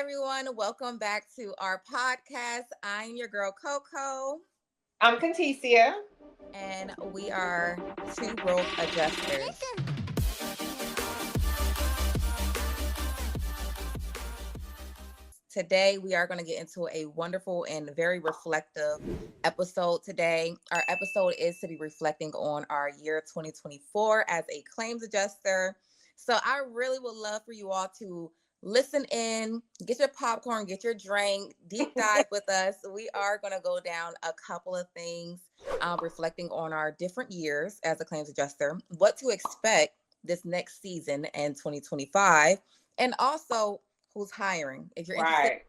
everyone. Welcome back to our podcast. I'm your girl, Coco, I'm Conticia. and we are two broke adjusters. Today, we are going to get into a wonderful and very reflective episode today. Our episode is to be reflecting on our year 2024 as a claims adjuster. So, I really would love for you all to listen in, get your popcorn, get your drink, deep dive with us. We are going to go down a couple of things, reflecting on our different years as a claims adjuster, what to expect this next season in 2025, and also who's hiring. If you're interested,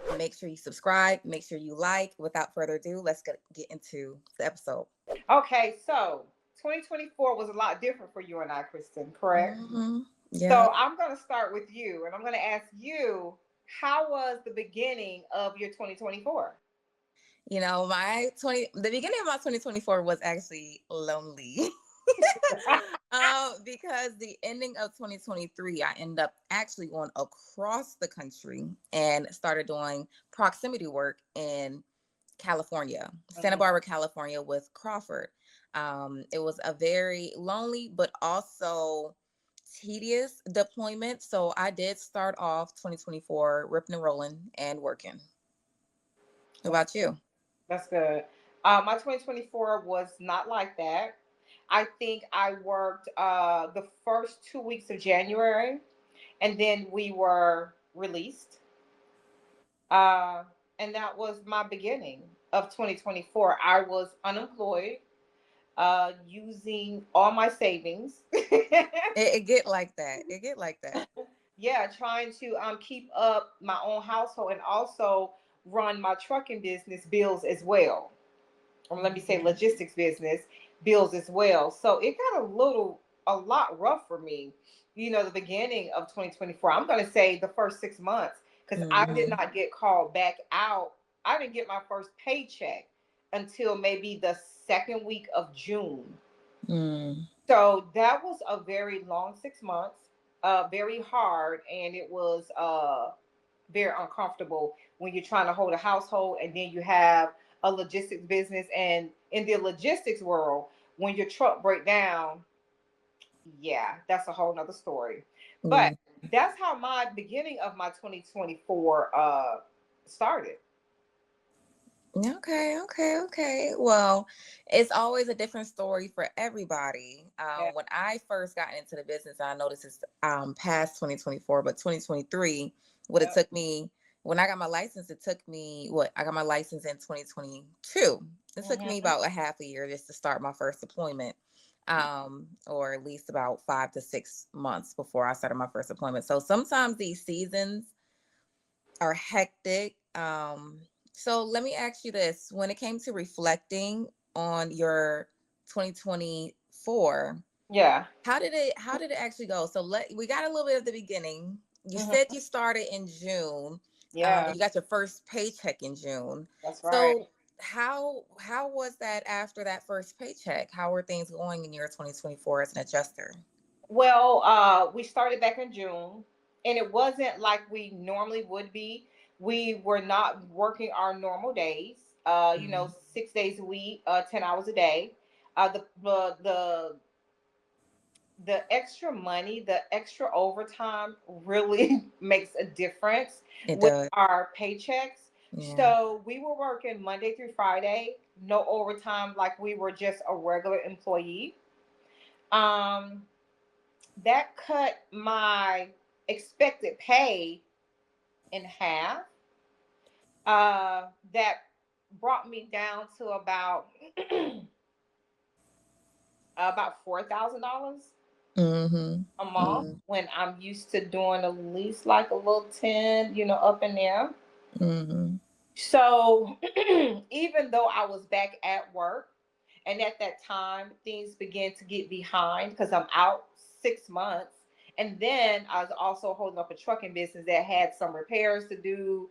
Right. make sure you subscribe, make sure you like. Without further ado, let's get into the episode. Okay, so 2024 was a lot different for you and I, Kristen, correct? Yeah. So I'm going to start with you and I'm going to ask you, how was the beginning of your 2024? The beginning of my 2024 was actually lonely. Because the ending of 2023, I ended up actually going across the country and started doing proximity work in California, Santa Mhm. Barbara, California, with Crawford. It was a very lonely but also tedious deployment. So I did start off 2024 ripping and rolling and working. What That's about you? that's good. My 2024 was not like that. I think I worked the first 2 weeks of January, and then we were released. Uh, and that was my beginning of 2024. I was unemployed, using all my savings. It get like that. It get like that. Yeah, trying to keep up my own household and also run my trucking business bills as well. Or let me say Mhm. logistics business bills as well. So it got a lot rough for me, the beginning of 2024. I'm going to say the first 6 months, because I did Mhm. not get called back out. I didn't get my first paycheck until maybe the second week of June. Mm. So that was a very long 6 months, very hard, and it was very uncomfortable when you're trying to hold a household and then you have a logistics business. And in the logistics world, when your truck break down, yeah, that's a whole nother story. But Yeah. that's how my beginning of my 2024 started. Okay. Well, it's always a different story for everybody. Yeah. When I first got into the business, I noticed it's past 2024, but 2023, what it Yep. took me when I got my license, it took me I got my license in 2022. It took me Mhm. about a half a year just to start my first deployment. Or at least about 5 to 6 months before I started my first deployment. So sometimes these seasons are hectic. So let me ask you this: when it came to reflecting on your 2024, Yeah. how did it actually go? So we got a little bit of the beginning. You said Mhm. you started in June. Yeah, You got your first paycheck in June. that's right. So how was that after that first paycheck? How were things going in your 2024 as an adjuster? Well, we started back in June, and it wasn't like we normally would be. We were not working our normal days. Mm. 6 days a week, 10 hours a day. The extra money, the extra overtime really makes a difference It with does. our paychecks. Yeah. So we were working Monday through Friday, no overtime, like we were just a regular employee. Um, that cut my expected pay in half. That brought me down to about $4,000 Mm-hmm. a month, Mm-hmm. when I'm used to doing at least like a little 10, up in there. Mm-hmm. So even though I was back at work, and at that time things began to get behind because I'm out 6 months. And then I was also holding up a trucking business that had some repairs to do,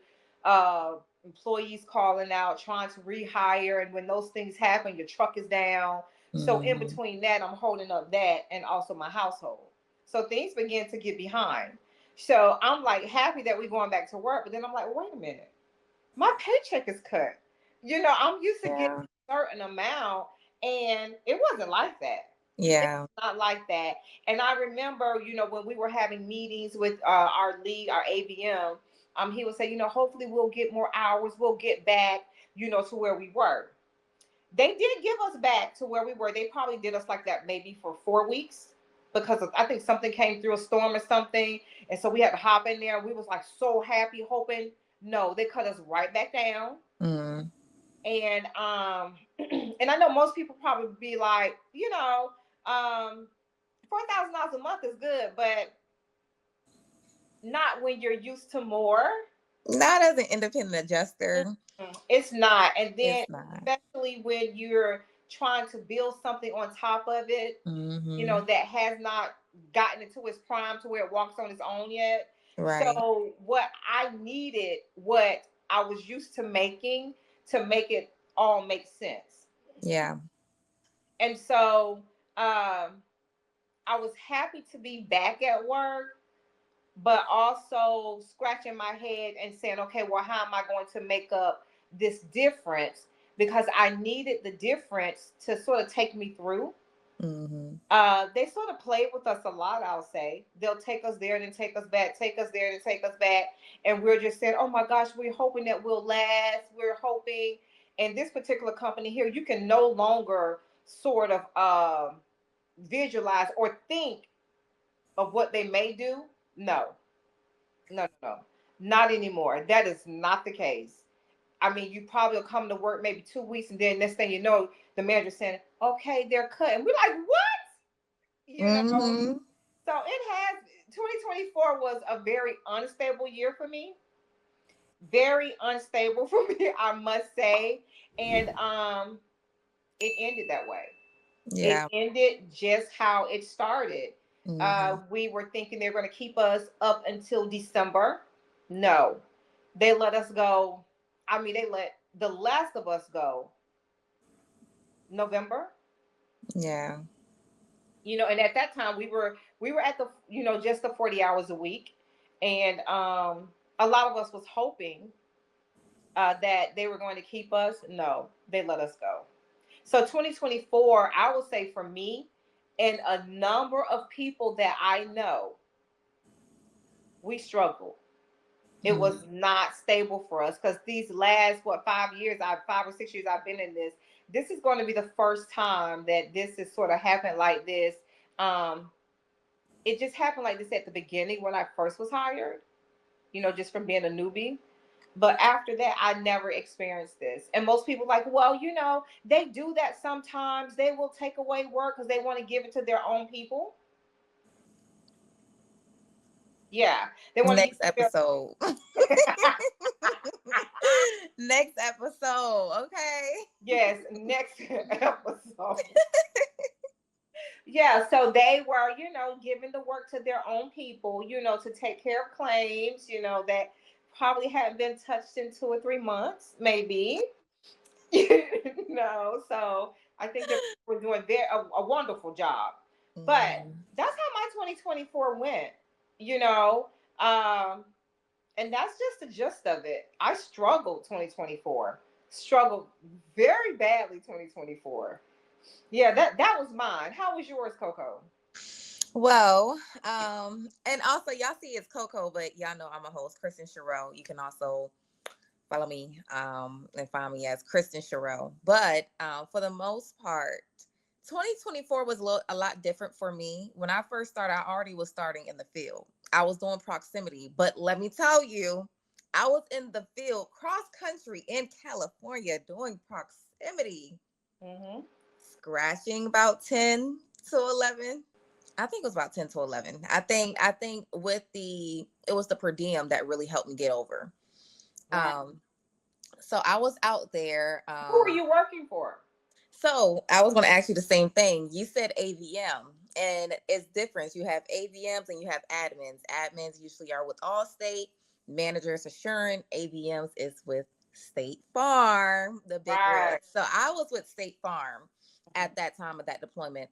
employees calling out, trying to rehire. And when those things happen, your truck is down. So in between that, I'm holding up that and also my household. So things began to get behind. So I'm like happy that we're going back to work, but then I'm like, wait a minute, my paycheck is cut. I'm used to getting Yeah. a certain amount, and it wasn't like that. It's Yeah. not like that. And I remember, when we were having meetings with our lead, our ABM, he would say, hopefully we'll get more hours, we'll get back, to where we were. They did give us back to where we were. They probably did us like that maybe for 4 weeks because I think something came through, a storm or something, and so we had to hop in there. We was like so happy, hoping. No, they cut us right back down. Mm. And and I know most people probably be like, $4,000 a month is good, but not when you're used to more. Not as an independent adjuster. It's not. And then It's not. especially when you're trying to build something on top of it, Mm-hmm. that has not gotten into its prime to where it walks on its own yet. Right. So what I needed, what I was used to making, to make it all make sense. Yeah. And so I was happy to be back at work, but also scratching my head and saying, okay, well, how am I going to make up this difference? Because I needed the difference to sort of take me through. Mm-hmm. They sort of played with us a lot, I'll say. They'll take us there and then take us back, take us there and take us back. And we're just saying, oh my gosh, we're hoping that we'll last. We're hoping. And this particular company here, you can no longer sort of visualize or think of what they may do. No, no, no, no, not anymore. That is not the case. I mean, you probably will come to work maybe 2 weeks, and then next thing you know, the manager saying, "Okay, they're cut," and we're like, "What?" You know. Mm-hmm. So it has. 2024 was a very unstable year for me. Very unstable for me, I must say, and it ended that way. It Yeah. ended just how it started. Mm-hmm. We were thinking they were going to keep us up until December. No, they let us go. I mean, they let the last of us go November. Yeah. And at that time we were at the just the 40 hours a week, and a lot of us was hoping that they were going to keep us. No, they let us go. So 2024, I would say for me and a number of people that I know, we struggled. It Mm. was not stable for us because these last 5 years, 5 or 6 years I've been in this. This is going to be the first time that this has sort of happened like this. Um, it just happened like this at the beginning when I first was hired. Just from being a newbie. But after that, I never experienced this. And most people like, well, they do that sometimes. They will take away work because they want to give it to their own people. Yeah, they want to give Next it to episode. their. Next episode. Okay. Yes, next episode. Yeah, so they were, giving the work to their own people, to take care of claims, that probably hadn't been touched in 2 or 3 months, maybe. So I think that we're doing a wonderful job. But Mm. that's how my 2024 went, you know. Um, and that's just the gist of it. I struggled 2024, struggled very badly 2024. Yeah, that was mine. How was yours, Coco? Well, and also y'all see it's Coco, but y'all know I'm a host, Kristen Sherrill. You can also follow me and find me as Kristen Sherrill. But for the most part, 2024 was a lot different for me. When I first started, I already was starting in the field. I was doing proximity, but let me tell you, I was in the field cross country in California doing proximity, Mm-hmm. scratching about 10 to 11. I think it was about 10 to 11. I think with it was the per diem that really helped me get over. Right. Um so I was out there. Who are you working for? So I was going to ask you the same thing. You said AVM, and it's different. You have AVMs and you have admins. Admins usually are with Allstate, managers Assurant, AVMs is with State Farm, the big rig. Right. So I was with State Farm at that time of that deployment.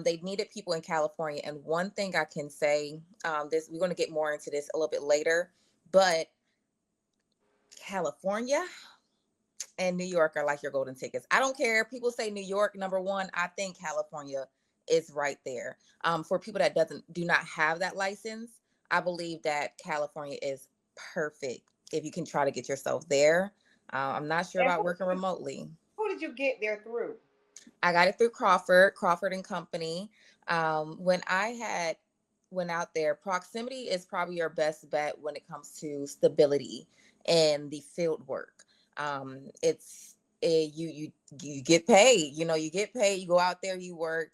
They needed people in California. And one thing I can say, this we're going to get more into this a little bit later, but California and New York are like your golden tickets. I don't care. People say New York number one. I think California is right there. For people that doesn't do not have that license, I believe that California is perfect if you can try to get yourself there. I'm not sure And about working remotely. who did you get there through? I got it through Crawford and Company. When I had went out there, proximity is probably your best bet when it comes to stability and the field work. It's you get paid. You know, you get paid. You go out there, you work.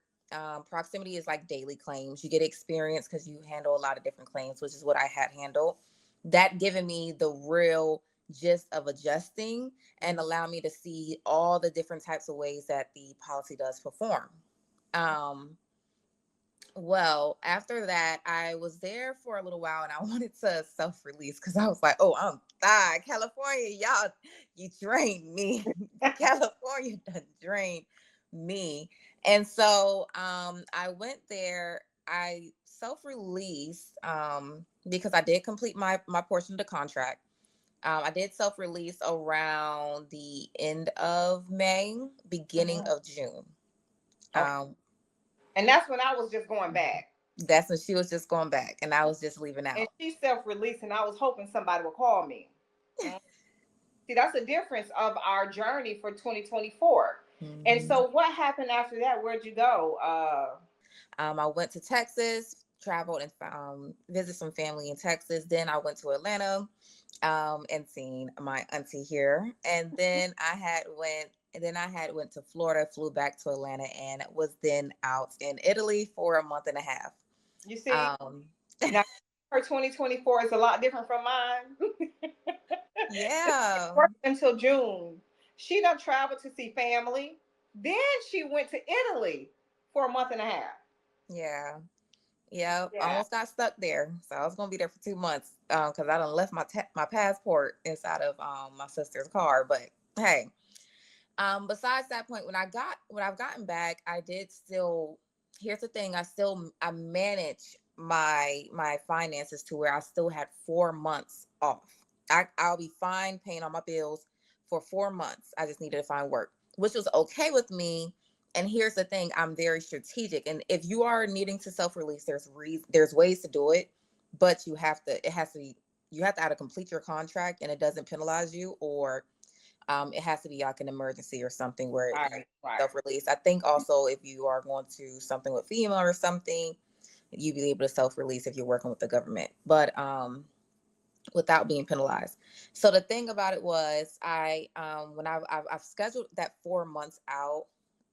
Proximity is like daily claims. You get experience because you handle a lot of different claims, which is what I had handled. That given me the real gist of adjusting and allow me to see all the different types of ways that the policy does perform. Um, well, after that, I was there for a little while and I wanted to self release because I was like, oh, I'm tired. California, y'all, you drained me. California done drained me. And so I went there. I self released because I did complete my portion of the contract. I did self release around the end of May, beginning Mhm. of June. Okay. Um, And that's when I was just going back. that's when she was just going back, and I was just leaving And out. she self-released, and I was hoping somebody would call me. Mm. See, that's the difference of our journey for 2024. And Hmm. so, what happened after that? Where'd you go? I went to Texas, traveled and visited some family in Texas. Then I went to Atlanta and seen my auntie here. And then I had went to Florida, flew back to Atlanta, and was then out in Italy for a month and a half. You see, Um, now her 2024 is a lot different from mine. yeah, Worked until June. She done traveled to see family. Then she went to Italy for a month and a half. yeah. Yeah, Yeah. almost got stuck there. So I was gonna be there for 2 months because I done left my passport inside of my sister's car. But hey, besides that point, when I've gotten back, I did still. Here's the thing: I manage my finances to where I still had 4 months off. I'll be fine paying all my bills for 4 months. I just needed to find work, which was okay with me. And here's the thing: I'm very strategic. And if you are needing to self release, there's ways to do it, but it has to be you have to either complete your contract and it doesn't penalize you, or it has to be like an emergency or something where you Right. Right. self-release. I think also if you are going to something with FEMA or something, you'd be able to self-release if you're working with the government, but without being penalized. So the thing about it was, when I've scheduled that 4 months out,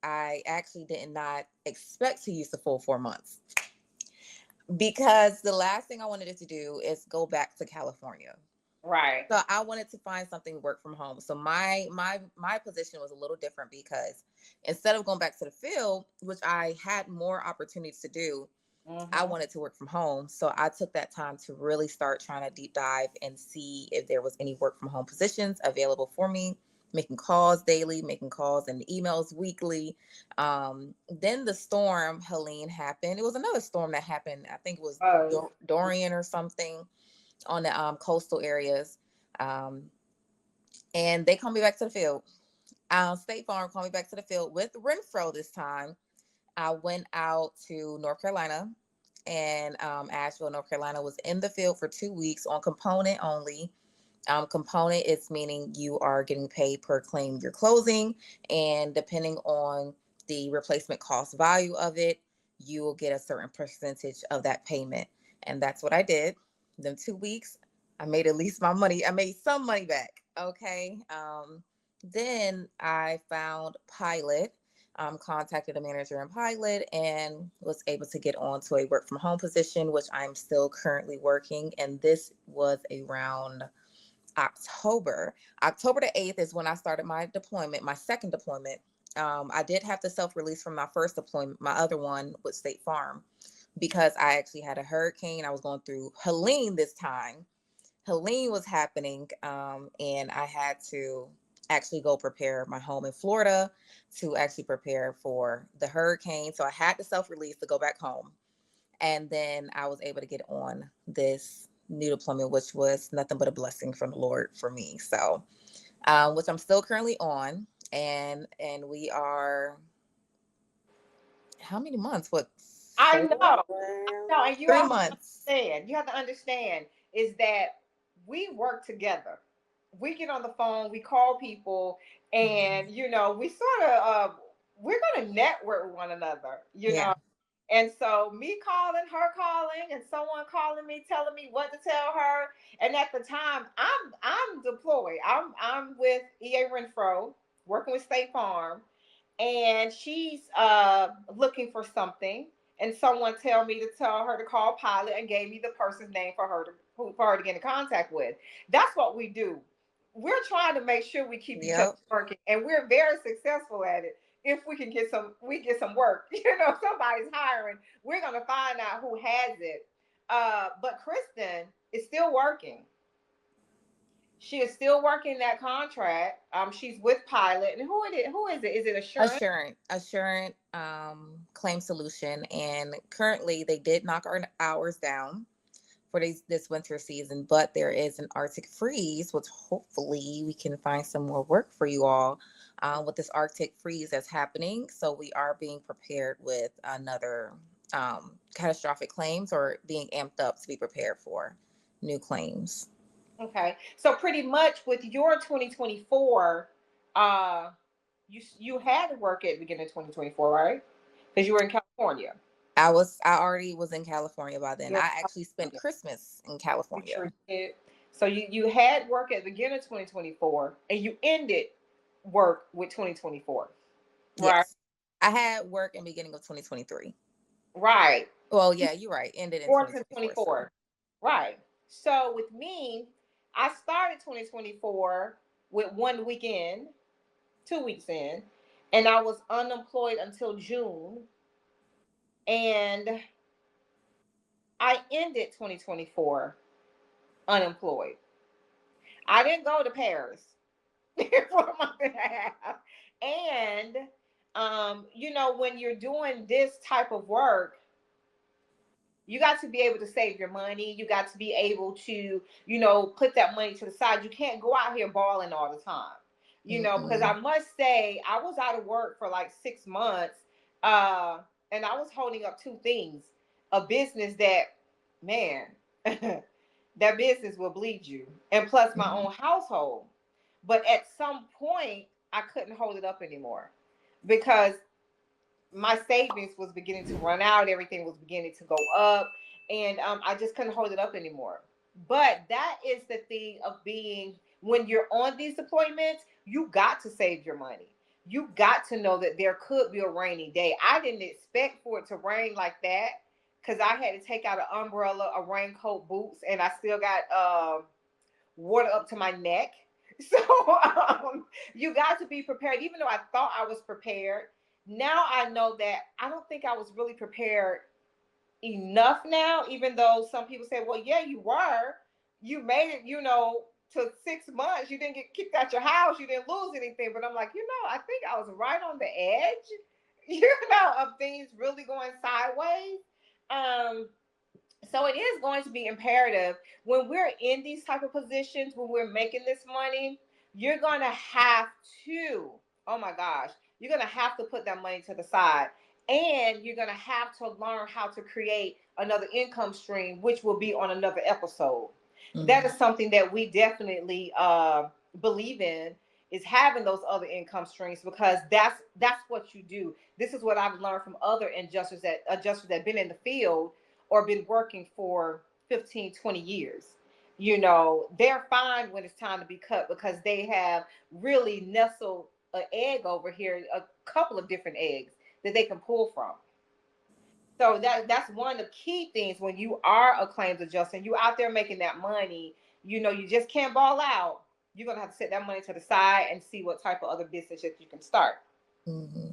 I actually did not expect to use the full 4 months because the last thing I wanted to do is go back to California. Right. So I wanted to find something to work from home. So my position was a little different because instead of going back to the field, which I had more opportunities to do, I Mm-hmm. wanted to work from home. So I took that time to really start trying to deep dive and see if there was any work from home positions available for me, making calls daily, making calls and emails weekly. Then the storm Helene happened. It was another storm that happened. I think it was Was. Dorian or something on the coastal areas. Um, and they called me back to the field. State Farm called me back to the field with Renfro this time. I went out to North Carolina, and Asheville, North Carolina, was in the field for 2 weeks on component only. Component is meaning you are getting paid per claim you're closing, and depending on the replacement cost value of it, you will get a certain percentage of that payment. And that's what I did. Them 2 weeks, I made at least my money. I made some money back. Okay. Then I found Pilot, contacted a manager in Pilot and was able to get onto a work from home position, which I'm still currently working. And this was around October. October the 8th is when I started my deployment, my second deployment. I did have to self release from my first deployment, my other one with State Farm, because I actually had a hurricane. I was going through Helene this time. Helene was happening, and actually go prepare my home in Florida to actually prepare for the hurricane. So I had to self-release to go back home. And then I was able to get on this new deployment, which was nothing but a blessing from the Lord for me. So, which I'm still currently on. And we are, how many months? What, I four? know. No, and you Three also months. understand. You have to understand is that we work together. We get on the phone, we call people, and we sort of we're going to network with one another. Yeah. And so me calling, her calling, and someone calling me, telling me what to tell her. And at the time, I'm deployed. I'm with EA Renfro, working with State Farm, and she's looking for something. And someone tell me to tell her to call Pilot and gave me the person's name for her to get in contact with. That's what we do. We're trying to make sure we keep each other Yep. working, and we're very successful at it. If we get some work. Somebody's hiring. We're gonna find out who has it. But Kristen is still working. She is still working that contract. She's with Pilot, and who is it? Is it Assurance? Assurant claim solution. And currently they did knock our hours down for this winter season, but there is an Arctic freeze, which hopefully we can find some more work for you all with this Arctic freeze that's happening. So we are being prepared with another catastrophic claims, or being amped up to be prepared for new claims. Okay, so pretty much with your 2024, uh, you had to work at the beginning of 2024, right? Because you were in California. I already was in California by then. You're I actually spent Christmas in You California. sure did. So you had work at the beginning of 2024, and you ended work with 2024, right? Yes. I had work in beginning of 2023. Right. Well, yeah, you're right. Ended in Or to 2024. Sorry. 24. Right. So with me, I started 2024 with 1 weekend, 2 weeks in, and I was unemployed until June. And I ended 2024 unemployed. I didn't go to Paris for a month and a half. And when you're doing this type of work, you got to be able to save your money. You got to be able to, put that money to the side. You can't go out here balling all the time, because Mm-mm. I must say, I was out of work for like 6 months. Uh, and I was holding up two things: a business that, man, that business will bleed you, and plus my Mm-hmm. own household. But at some point, I couldn't hold it up anymore because my savings was beginning to run out. Everything was beginning to go up, and I just couldn't hold it up anymore. But that is the thing of being when you're on these deployments, you got to save your money. You got to know that there could be a rainy day. I didn't expect for it to rain like that because I had to take out an umbrella, a raincoat, boots, and I still got water up to my neck. So you got to be prepared. Even though I thought I was prepared, now I know that I don't think I was really prepared enough now, even though some people say, well, yeah, you were. You made it, to 6 months. You didn't get kicked out your house. You didn't lose anything. But I'm like, I think I was right on the edge, of things really going sideways. Um, so it is going to be imperative when we're in these type of positions, when we're making this money, you're going to have to, oh my gosh, you're going to have to put that money to the side, and you're going to have to learn how to create another income stream, which will be on another episode. That Mm-hmm. is something that we definitely believe in, is having those other income streams, because that's what you do. This is what I've learned from other adjusters that been in the field or been working for 15, 20 years. They're fine when it's time to be cut because they have really nestled an egg over here, a couple of different eggs that they can pull from. So that's one of the key things when you are a claims adjuster and you out there making that money. You just can't ball out. You're gonna have to set that money to the side and see what type of other business that you can start. Mm-hmm.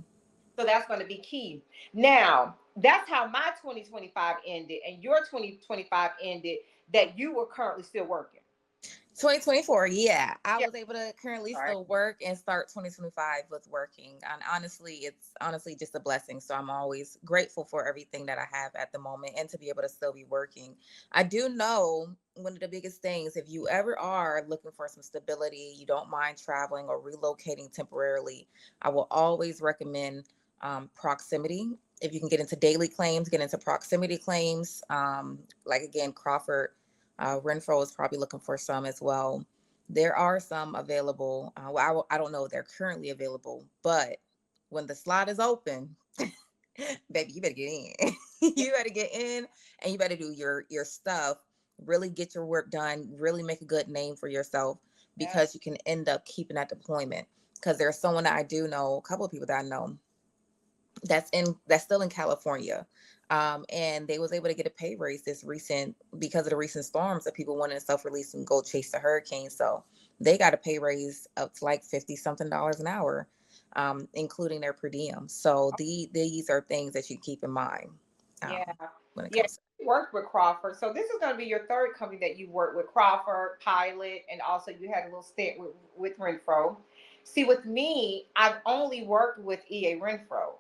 So that's going to be key. Now, that's how my 2025 ended, and your 2025 ended, that you were currently still working. 2024, yeah. I Yeah. was able to currently All right. still work and start 2025 with working. And honestly, it's honestly just a blessing. So I'm always grateful for everything that I have at the moment and to be able to still be working. I do know one of the biggest things, if you ever are looking for some stability, you don't mind traveling or relocating temporarily, I will always recommend proximity. If you can get into daily claims, get into proximity claims. Like again, Crawford Renfro is probably looking for some as well. There are some available. I don't know if they're currently available, but when the slot is open, baby, you better get in. You better get in, and you better do your stuff. Really get your work done. Really make a good name for yourself Yeah. because you can end up keeping that deployment. Because there's someone that I do know, a couple of people that I know that's still in California. And they was able to get a pay raise this recent because of the recent storms that people wanted to self-release and go chase the hurricane. So they got a pay raise up to like 50 something dollars an hour, including their per diem. So these are things that you keep in mind Yeah. when it Yeah. comes to. You worked with Crawford. So this is going to be your third company that you worked with, Crawford, Pilot, and also you had a little stint with Renfro. See, with me, I've only worked with EA Renfro.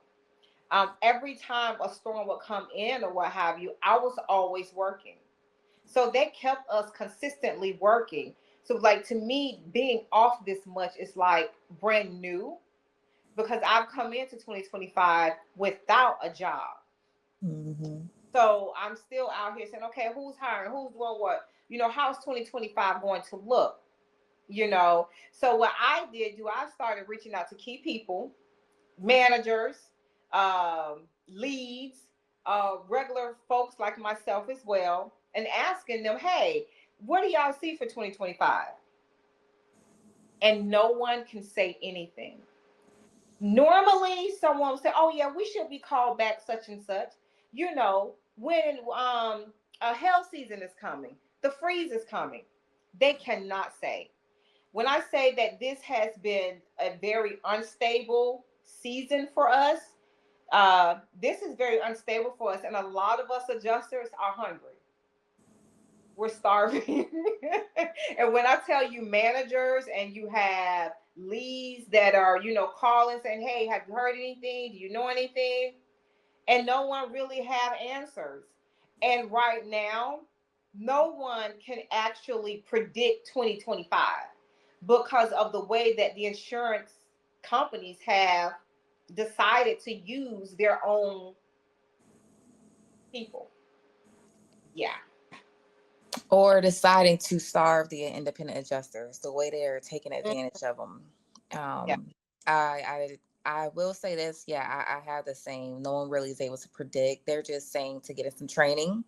Every time a storm would come in or what have you, I was always working. So they kept us consistently working. So, like, to me, being off this much is like brand new because I've come into 2025 without a job. Hmm. So I'm still out here saying, okay, who's hiring? Who's doing what? How's 2025 going to look? So what I did do, I started reaching out to key people, managers, leads, regular folks like myself as well, and asking them, hey, what do y'all see for 2025? And no one can say anything. Normally, someone will say, oh, yeah, we should be called back such and such. When a hail season is coming, the freeze is coming. They cannot say. When I say that this has been a very unstable season for us, this is very unstable for us, and a lot of us adjusters are hungry. We're starving. And when I tell you managers and you have leads that are, calling saying, hey, have you heard anything? Do you know anything? And no one really have answers. And right now, no one can actually predict 2025 because of the way that the insurance companies have decided to use their own people. Yeah. Or deciding to starve the independent adjusters, the way they're taking advantage of them. Yeah. Um, I will say this, yeah, I have the same. No one really is able to predict. They're just saying to get in some training.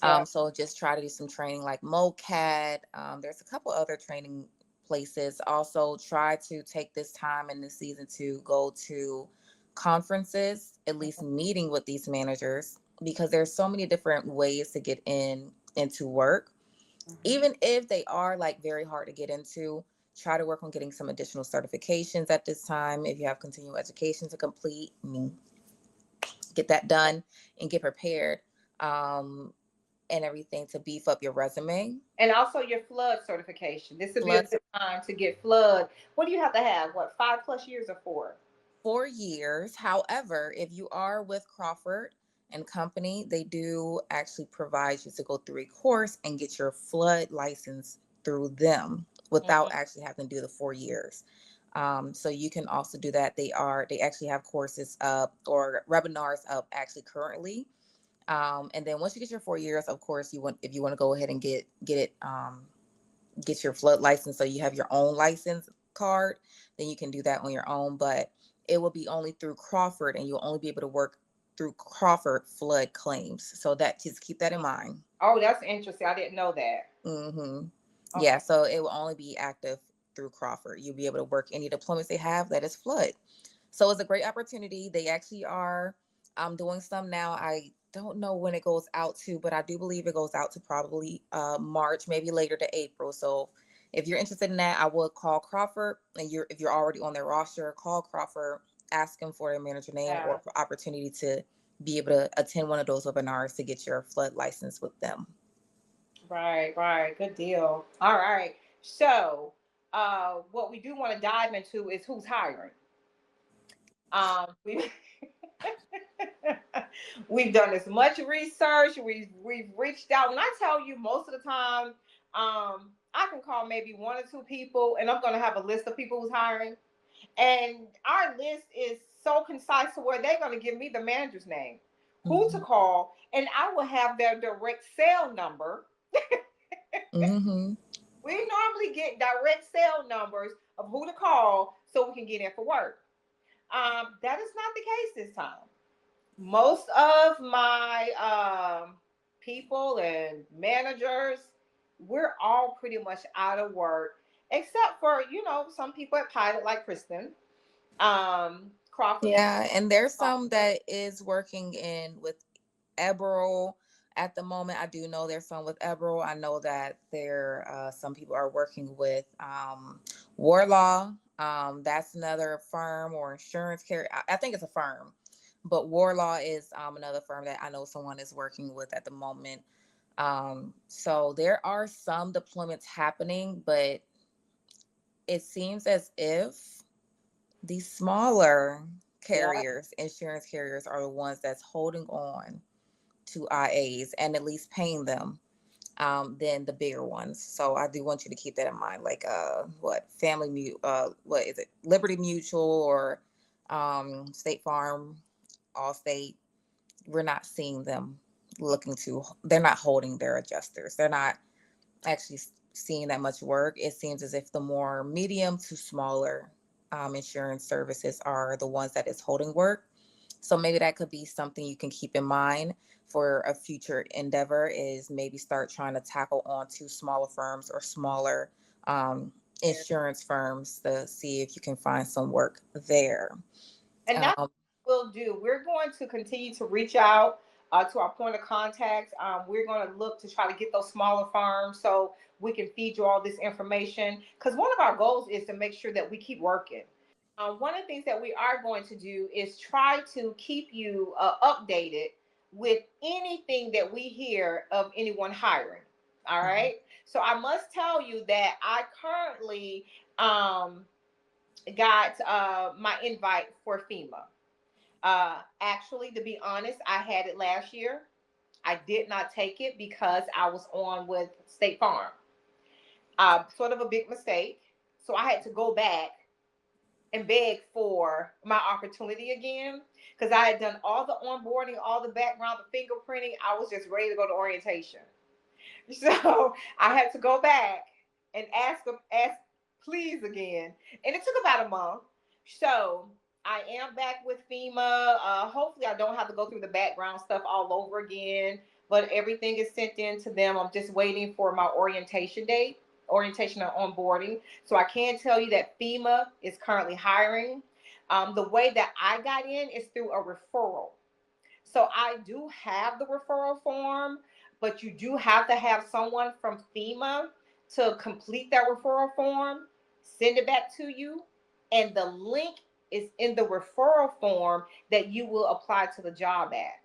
Yeah. So just try to do some training like MoCAD. There's a couple other training places. Also, try to take this time in this season to go to conferences, at least meeting with these managers, because there's so many different ways to get into work. Mhm. Even if they are like very hard to get into, try to work on getting some additional certifications at this time. If you have continual education to complete, get that done and get prepared. And everything to beef up your resume. And also your flood certification. This would be a Floods good time to get flood. What do you have to have? What, 5+ years or four? 4 years. However, if you are with Crawford and Company, they do actually provide you to go through a course and get your flood license through them without Mhm. actually having to do the 4 years. So you can also do that. They actually have courses up or webinars up actually currently. And then once you get your 4 years, of course, if you want to go ahead and get it get your flood license so you have your own license card, then you can do that on your own. But it will be only through Crawford and you'll only be able to work through Crawford flood claims. So that just keep that in mind. Oh, that's interesting. I didn't know that. Hmm. Yeah, Okay. so it will only be active through Crawford. You'll be able to work any deployments they have that is flood. So it's a great opportunity. They actually are doing some now. I don't know when it goes out to, but I do believe it goes out to probably March, maybe later to April. So if you're interested in that, I would call Crawford, and if you're already on their roster, call Crawford, ask them for their manager name Yeah. or for opportunity to be able to attend one of those webinars to get your flood license with them. Right, right. Good deal. All right. So, what we do want to dive into is who's hiring. We we've done as much research. We've reached out. When I tell you, most of the time, I can call maybe one or two people, and I'm going to have a list of people who's hiring. And our list is so concise to where they're going to give me the manager's name, who to Mm-hmm. call, and I will have their direct cell number. Mm-hmm. We normally get direct cell numbers of who to call so we can get in for work. That is not the case this time. Most of my people and managers, we're all pretty much out of work, except for some people at Pilot like Kristen, Crawford. Yeah, and there's some that is working in with Eberl at the moment. I do know there's some with Eberl. I know that there some people are working with Warlaw. That's another firm or insurance carrier. I think it's a firm, but Warlaw is another firm that I know someone is working with at the moment. So there are some deployments happening, but it seems as if these smaller Yeah. carriers, insurance carriers, are the ones that's holding on to IAs and at least paying them than the bigger ones. So I do want you to keep that in mind. Like what what is it? Liberty Mutual or State Farm, Allstate. We're not seeing them they're not holding their adjusters. They're not actually seeing that much work. It seems as if the more medium to smaller insurance services are the ones that is holding work. So maybe that could be something you can keep in mind for a future endeavor, is maybe start trying to tackle on to smaller firms or smaller insurance firms to see if you can find some work there. And that's Um, what we'll do. We're going to continue to reach out to our point of contact. We're going to look to try to get those smaller farms so we can feed you all this information. Because one of our goals is to make sure that we keep working. One of the things that we are going to do is try to keep you updated with anything that we hear of anyone hiring. All mhm, right. So I must tell you that I currently um, got my invite for FEMA. Actually, to be honest, I had it last year. I did not take it because I was on with State Farm. Sort of a big mistake. So I had to go back and beg for my opportunity again because I had done all the onboarding, all the background, the fingerprinting. I was just ready to go to orientation. So I had to go back and ask please again. And it took about a month. So I am back with FEMA. Hopefully I don't have to go through the background stuff all over again. But everything is sent in to them. I'm just waiting for my orientation date, orientation and onboarding. So I can tell you that FEMA is currently hiring. The way that I got in is through a referral. So I do have the referral form, but you do have to have someone from FEMA to complete that referral form, send it back to you, and the link is in the referral form that you will apply to the job at.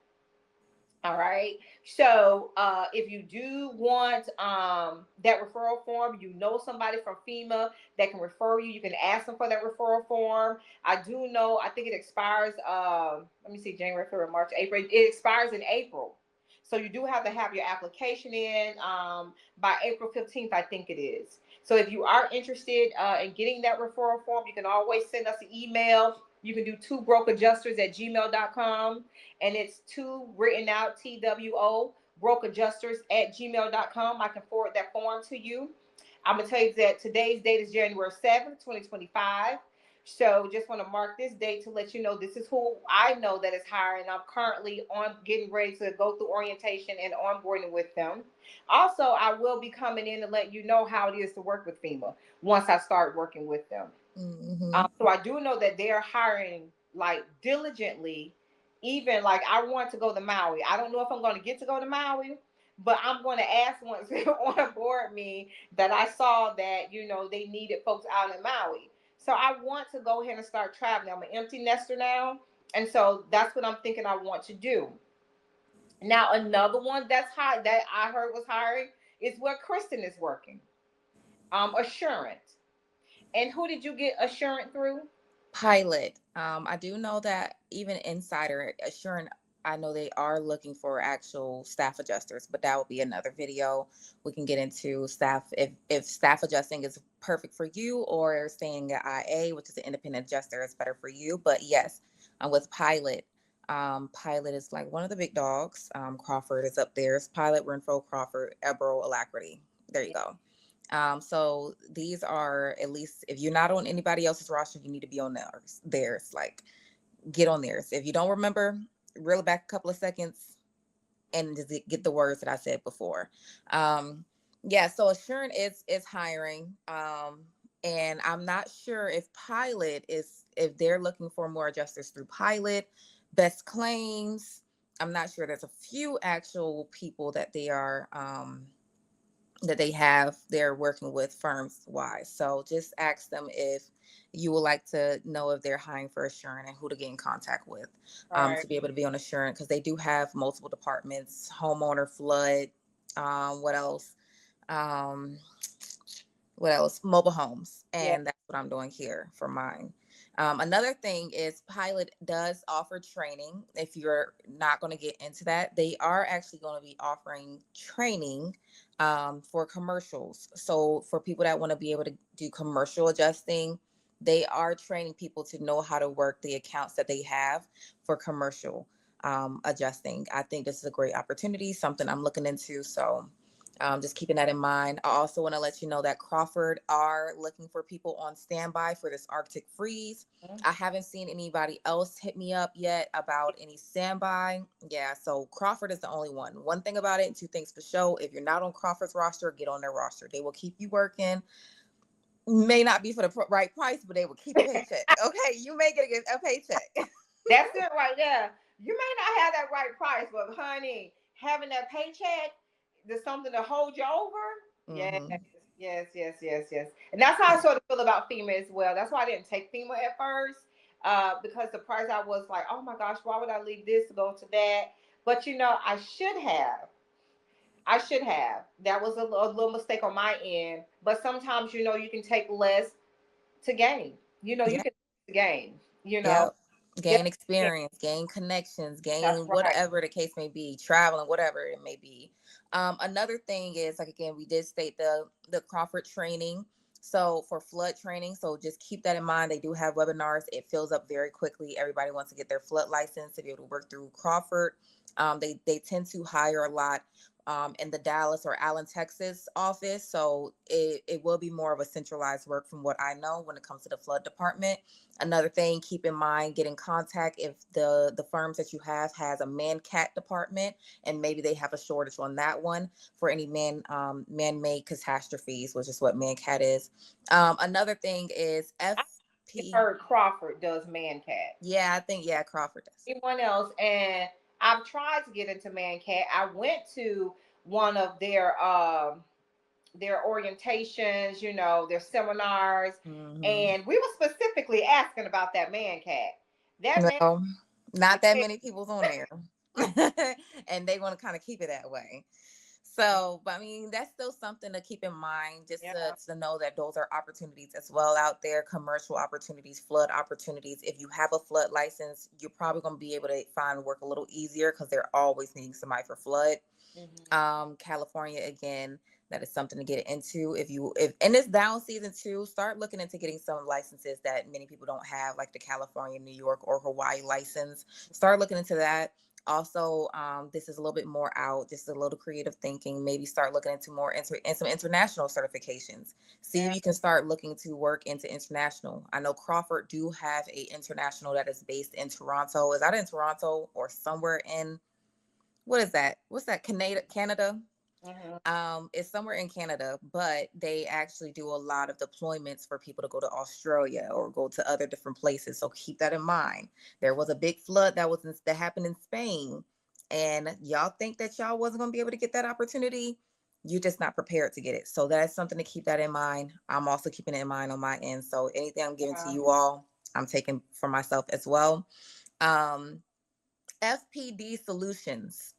All right. So if you do want that referral form, somebody from FEMA that can refer you. You can ask them for that referral form. I do know. I think it expires. Let me see. January, February, March, April. It expires in April. So you do have to have your application in by April 15th, I think it is. So if you are interested in getting that referral form, you can always send us an email. You can do twobrokeadjusters@gmail.com, and it's two written out TWO brokeadjusters@gmail.com. I can forward that form to you. I'm gonna tell you that today's date is January 7th, 2025. So just want to mark this date to let you know this is who I know that is hiring. I'm currently on getting ready to go through orientation and onboarding with them. Also, I will be coming in to let you know how it is to work with FEMA once I start working with them. mhm. So I do know that they're hiring like diligently. Even like I want to go to Maui. I don't know if I'm going to get to go to Maui, but I'm going to ask once they on board me that I saw that they needed folks out in Maui. So I want to go ahead and start traveling. I'm an empty nester now, and so that's what I'm thinking I want to do. Now another one that's high that I heard was hiring is where Kristen is working. Assurant. And who did you get Assurant through? Pilot. I do know that even Insider Assurance, I know they are looking for actual staff adjusters, but that will be another video. We can get into staff if staff adjusting is perfect for you, or staying at IA, which is an independent adjuster, is better for you. But yes, I'm with Pilot. Pilot is like one of the big dogs. Crawford is up there. It's Pilot, Renfro, Crawford, Ebro, Alacrity. There you Yeah. go. So these are, at least if you're not on anybody else's roster, you need to be on theirs. Theirs, like, get on theirs. If you don't remember, reel it back a couple of seconds and just get the words that I said before. Um, yeah. So Assurant is hiring, and I'm not sure if Pilot is, if they're looking for more adjusters through Pilot. Best Claims, I'm not sure. There's a few actual people that they are. That they have, they're working with firms wise. So just ask them if you would like to know if they're hiring for Assurant and who to get in contact with, Right. to be able to be on Assurant, because they do have multiple departments: homeowner, flood, what else? Um, what else? Mobile homes. Yeah. And that's what I'm doing here for mine. Another thing is Pilot does offer training. If you're not going to get into that, they are actually going to be offering training, for commercials. So for people that want to be able to do commercial adjusting, they are training people to know how to work the accounts that they have for commercial, adjusting. I think this is a great opportunity, something I'm looking into. So, just keeping that in mind. I also want to let you know that Crawford are looking for people on standby for this Arctic freeze. I haven't seen anybody else hit me up yet about any standby. Yeah, so Crawford is the only one. One thing about it, and two things for sure: if you're not on Crawford's roster, get on their roster. They will keep you working. May not be for the right price, but they will keep a paycheck. Okay, you may get a paycheck. That's it right there. You may not have that right price, but honey, having that paycheck, there's something to hold you over. Yes, Hmm. yes, yes, yes, yes. And that's how I sort of feel about FEMA as well. That's why I didn't take FEMA at first, because the price, I was like, oh my gosh, why would I leave this to go to that? But I should have. I should have. That was a little mistake on my end. But sometimes, you can take less to gain. You Yeah. can gain. Yep. Yeah, Gain experience, gain connections, that's gain right. whatever the case may be, traveling, whatever it may be. Another thing is, like, again, we did state the Crawford training. So for flood training, so just keep that in mind. They do have webinars. It fills up very quickly. Everybody wants to get their flood license to be able to work through Crawford. They tend to hire a lot, in the Dallas or Allen, Texas office. So it will be more of a centralized work from what I know when it comes to the flood department. Another thing, keep in mind, get in contact if the firms that you have has a man cat department, and maybe they have a shortage on that one for any man-made catastrophes, which is what man cat is. Another thing is I FP. heard Crawford does Man Cat. Yeah, I think, yeah, Crawford does. Anyone else? And I've tried to get into Man Cat. I went to one of their orientations, their seminars, Hmm. and we were specifically asking about that Man Cat. That man, No, not that many people's on there. And they want to kind of keep it that way. So, but I mean, that's still something to keep in mind, just yeah, to know that those are opportunities as well out there: commercial opportunities, flood opportunities. If you have a flood license, you're probably going to be able to find work a little easier, because they're always needing somebody for flood. hmm, California, again, that is something to get into. If and it's down season too, start looking into getting some licenses that many people don't have, like the California, New York, or Hawaii license. Start looking into that. Also, this is a little bit more out, just a little creative thinking. Maybe start looking into more and some international certifications. See if yeah. you can start looking to work into international. I know Crawford do have a international that is based in Toronto. Is that in Toronto or somewhere in, what is that? What's that? Canada? Hmm. It's somewhere in Canada, but they actually do a lot of deployments for people to go to Australia or go to other different places. So keep that in mind. There was a big flood that happened in Spain, and y'all think that y'all wasn't going to be able to get that opportunity. You're just not prepared to get it. So that's something to keep that in mind. I'm also keeping it in mind on my end. So anything I'm giving to Yeah. you all, I'm taking for myself as well. Um, FPD Solutions.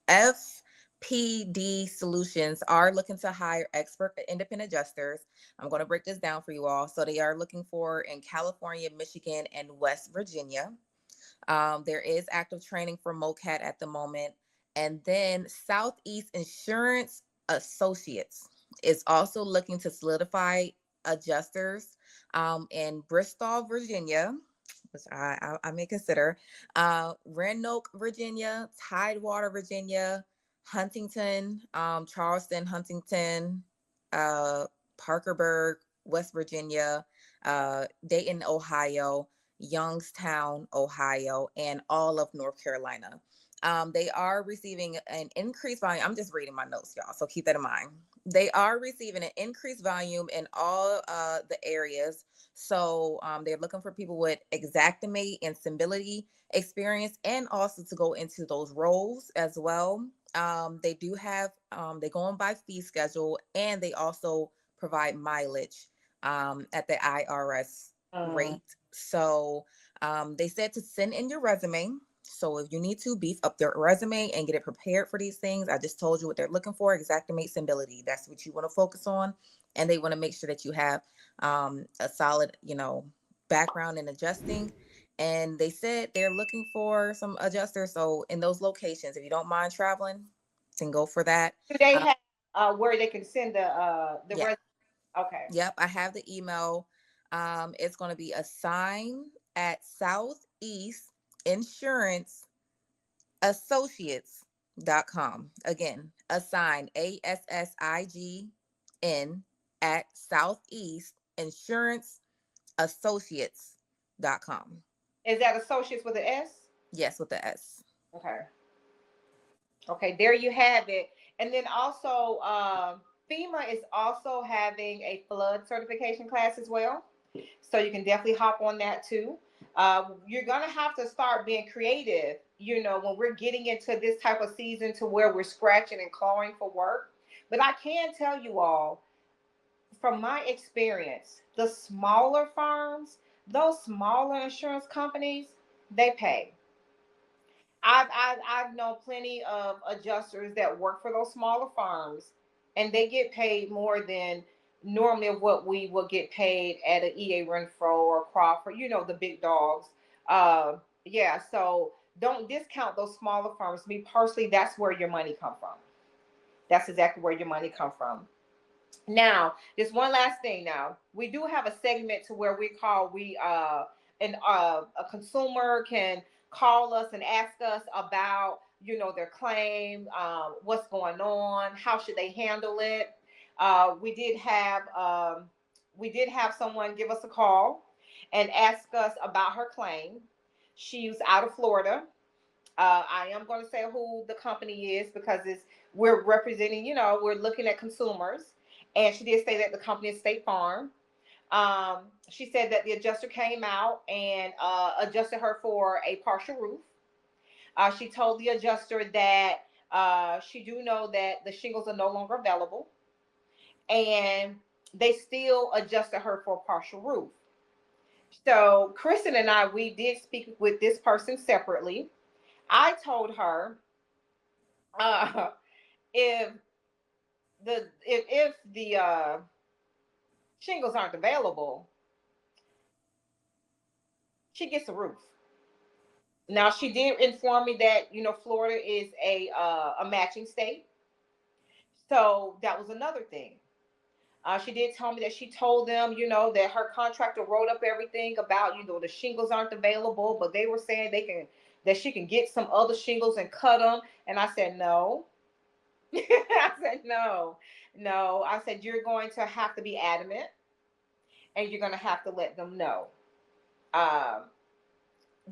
EP.2 Solutions are looking to hire expert independent adjusters. I'm going to break this down for you all. So they are looking for in California, Michigan, and West Virginia. There is active training for MOCAT at the moment. And then Southeast Insurance Associates is also looking to solidify adjusters in Bristol, Virginia, which I may consider, Roanoke, Virginia, Tidewater, Virginia, Huntington, Charleston, Huntington, uh, Parkerburg, West Virginia, Dayton, Ohio, Youngstown, Ohio, and all of North Carolina. They are receiving an increased volume. I'm just reading my notes, y'all, so keep that in mind. They are receiving an increased volume in all the areas. So they're looking for people with Xactimate and Symbility experience, and also to go into those roles as well. They do have, they go on by fee schedule, and they also provide mileage at the IRS rate. So they said to send in your resume. So if you need to beef up their resume and get it prepared for these things, I just told you what they're looking for: Xactimate, Symbility. That's what you want to focus on, and they want to make sure that you have a solid, background in adjusting. And they said they're looking for some adjusters. So in those locations, if you don't mind traveling, can go for that. Do they Uh, have where they can send the yeah. Okay. Yep. I have the email. It's going to be assign at Southeast Insurance Associates.com. Again, assign ASSIGN at Southeast Insurance Associates.com. Is that associates with an S? Yes, with the S. Okay. Okay, there you have it. And then also, FEMA is also having a flood certification class as well. So you can definitely hop on that too. You're going to have to start being creative, when we're getting into this type of season to where we're scratching and clawing for work. But I can tell you all, from my experience, the smaller firms, those smaller insurance companies, they pay. I've known plenty of adjusters that work for those smaller firms, and they get paid more than normally of what we would get paid at an EA Renfro or Crawford, the big dogs. Yeah, so don't discount those smaller firms. Me personally, that's where your money come from. That's exactly where your money come from. Now, just one last thing. Now, we do have a segment to where a consumer can call us and ask us about their claim, what's going on, how should they handle it. We did have someone give us a call and ask us about her claim. She's out of Florida. I am going to say who the company is because we're representing, we're looking at consumers. And she did say that the company is State Farm. She said that the adjuster came out and adjusted her for a partial roof. She told the adjuster that she do know that the shingles are no longer available, and they still adjusted her for a partial roof. So Kristen and I, we did speak with this person separately. I told her, uh, if the shingles aren't available, she gets a roof. Now she did inform me that Florida is a matching state, so that was another thing. She did tell me that she told them, that her contractor wrote up everything about, the shingles aren't available, but they were saying that she can get some other shingles and cut them. And I said no. I said no, no. I said you're going to have to be adamant, and you're going to have to let them know. Um,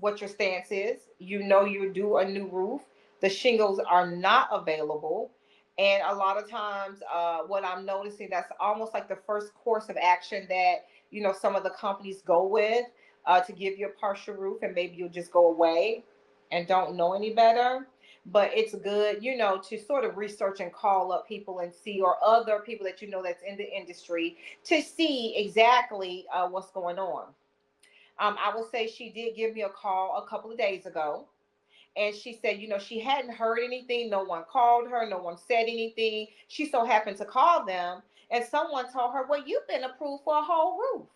what your stance is. You do a new roof. The shingles are not available. And a lot of times, what I'm noticing, that's almost like the first course of action that, some of the companies go with to give you a partial roof, and maybe you'll just go away and don't know any better. But it's good, to sort of research and call up people and see, or other people that that's in the industry, to see exactly what's going on. I will say she did give me a call a couple of days ago, And she said, she hadn't heard anything. No one called her. No one said anything. She so happened to call them, and someone told her, well, you've been approved for a whole roof.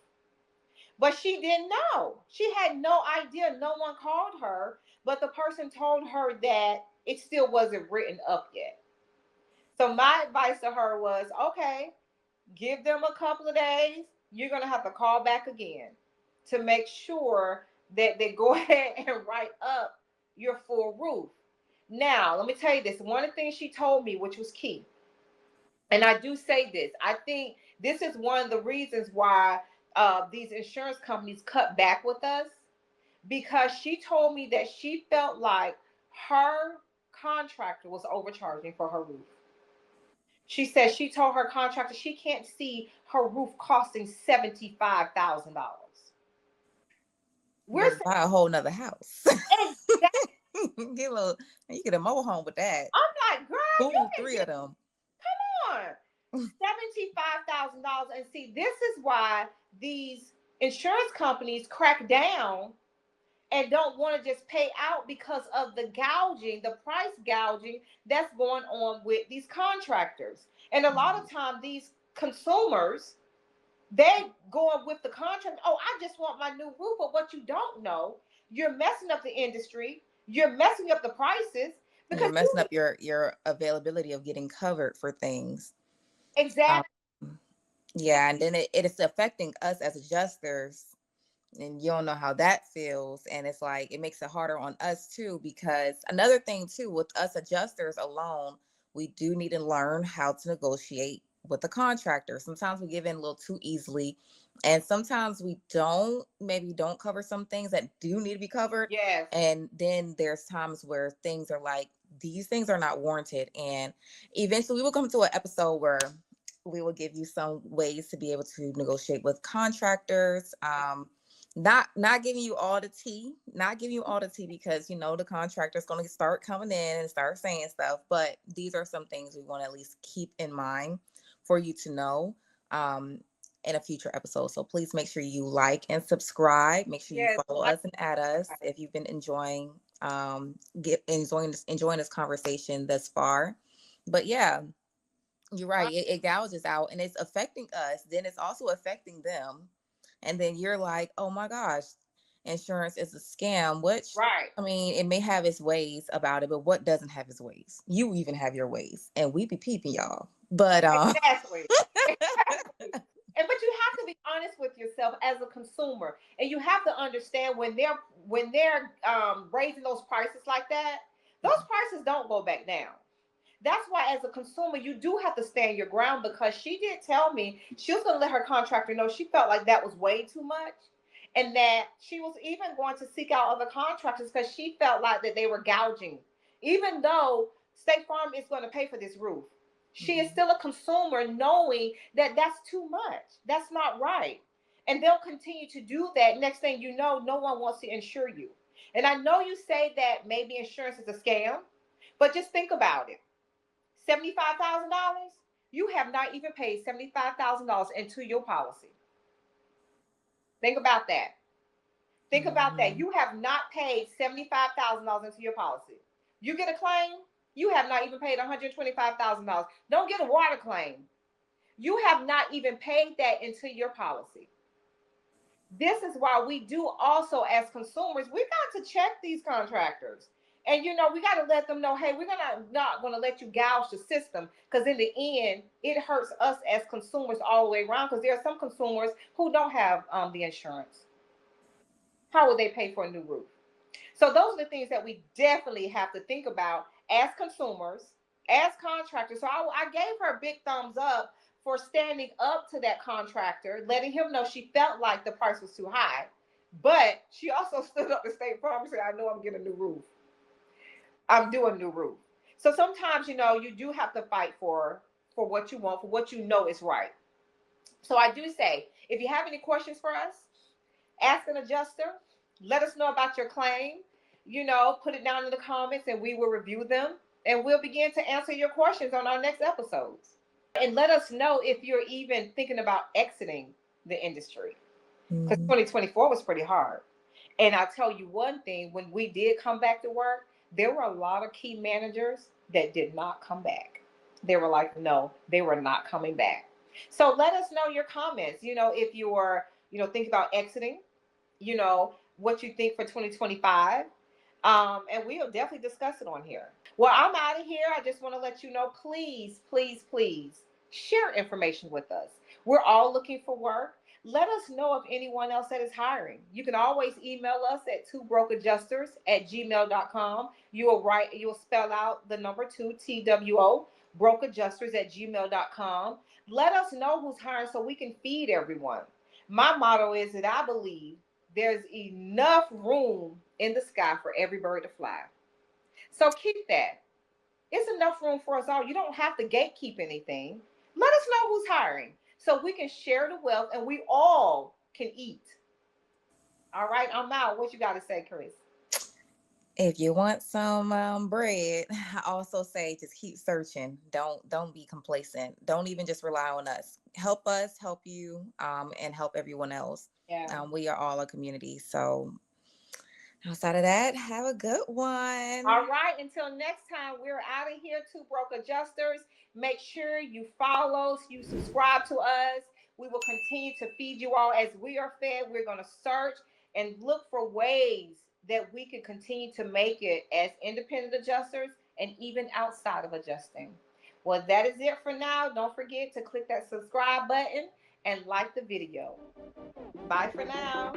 But she didn't know. She had no idea. No one called her, but the person told her that it still wasn't written up yet. So my advice to her was, okay, give them a couple of days. You're going to have to call back again to make sure that they go ahead and write up your full roof. Now, let me tell you this. One of the things she told me, which was key, and I do say this, I think this is one of the reasons why these insurance companies cut back with us, because she told me that she felt like her contractor was overcharging for her roof. She said she told her contractor she can't see her roof costing $75,000. We're But buy a whole nother house. saying, Get a little, you get a mobile home with that. I'm like, girl, you Ooh, can three of them. come on. $75,000. And see, this is why these insurance companies crack down and don't want to just pay out, because of the gouging, the price gouging that's going on with these contractors. And a lot of time, these consumers, they going with the contract. Oh, I just want my new roof. But what you don't know, you're messing up the industry. You're messing up the prices You're because messing up your availability of getting covered for things. Um, exactly. yeah, and then it is affecting us as adjusters, and you don't know how that feels. And it's like it makes it harder on us too, because another thing too, with us adjusters alone, we do need to learn how to negotiate with the contractor. Sometimes we give in a little too easily, and sometimes we don't cover some things that do need to be covered. Yes. And then there's times where things are like, these things are not warranted. And eventually we will come to an episode where we will give you some ways to be able to negotiate with contractors. Not giving you all the tea, not giving you all the tea, because the contractor's going to start coming in and start saying stuff. But these are some things we want to at least keep in mind for you to know um, in a future episode. So please make sure you like and subscribe. Make sure you Yes. follow us and add us if you've been enjoying this conversation thus far. But yeah, you're right. It gouges out and it's affecting us. Then it's also affecting them. And then you're like, oh my gosh, insurance is a scam, which, Right. I mean, it may have its ways about it, but what doesn't have its ways? You even have your ways, and we be peeping y'all. But Exactly. And but you have to be honest with yourself as a consumer, and you have to understand when they're raising those prices like that, those prices don't go back down. That's why, as a consumer, you do have to stand your ground, because she did tell me she was going to let her contractor know she felt like that was way too much, and that she was even going to seek out other contractors because she felt like that they were gouging, even though State Farm is going to pay for this roof. She is still a consumer, knowing that that's too much. That's not right. And they'll continue to do that. Next thing you know, no one wants to insure you. And I know you say that maybe insurance is a scam, but just think about it. $75,000, you have not even paid $75,000 into your policy. Think about that. Think about that. Mhm. You have not paid $75,000 into your policy. You get a claim, you have not even paid $125,000. Don't get a water claim. You have not even paid that into your policy. This is why we do also, as consumers, we got to check these contractors. And we got to let them know, hey, we're gonna not going to let you gouge the system, because in the end it hurts us as consumers all the way around, because there are some consumers who don't have the insurance. How will they pay for a new roof? So those are the things that we definitely have to think about as consumers, as contractors. So I gave her a big thumbs up for standing up to that contractor, letting him know she felt like the price was too high. But she also stood up to State Farm and said, I know I'm getting a new roof. I'm doing a new roof. So sometimes, you do have to fight for what you want, for what you know is right. So I do say, if you have any questions for us, ask an adjuster. Let us know about your claim. Put it down in the comments and we will review them. And we'll begin to answer your questions on our next episodes. And let us know if you're even thinking about exiting the industry. Because Mhm. 2024 was pretty hard. And I'll tell you one thing, when we did come back to work, There were a lot of key managers that did not come back. They were like, no, they were not coming back. So let us know your comments. If you're, think about exiting, what you think for 2025. And we'll definitely discuss it on here. Well, I'm out of here. I just want to let you know, please, please, please share information with us. We're all looking for work. Let us know of anyone else that is hiring. You can always email us at twobrokeadjusters@gmail.com. You'll spell out the number two, TWO, brokeadjusters@gmail.com. Let us know who's hiring so we can feed everyone. My motto is that I believe there's enough room in the sky for every bird to fly. So keep that. It's enough room for us all. You don't have to gatekeep anything. Let us know who's hiring so we can share the wealth and we all can eat. All right, I'm out. What you got to say, Chris? If you want some bread, I also say just keep searching. Don't be complacent. Don't even just rely on us, help you, and help everyone else. Yeah. We are all a community. So outside of that, have a good one. All right. Until next time, we're out of here. Two Broke Adjusters. Make sure you follow, you subscribe to us. We will continue to feed you all as we are fed. We're going to search and look for ways that we can continue to make it as independent adjusters and even outside of adjusting. Well, that is it for now. Don't forget to click that subscribe button and like the video. Bye for now.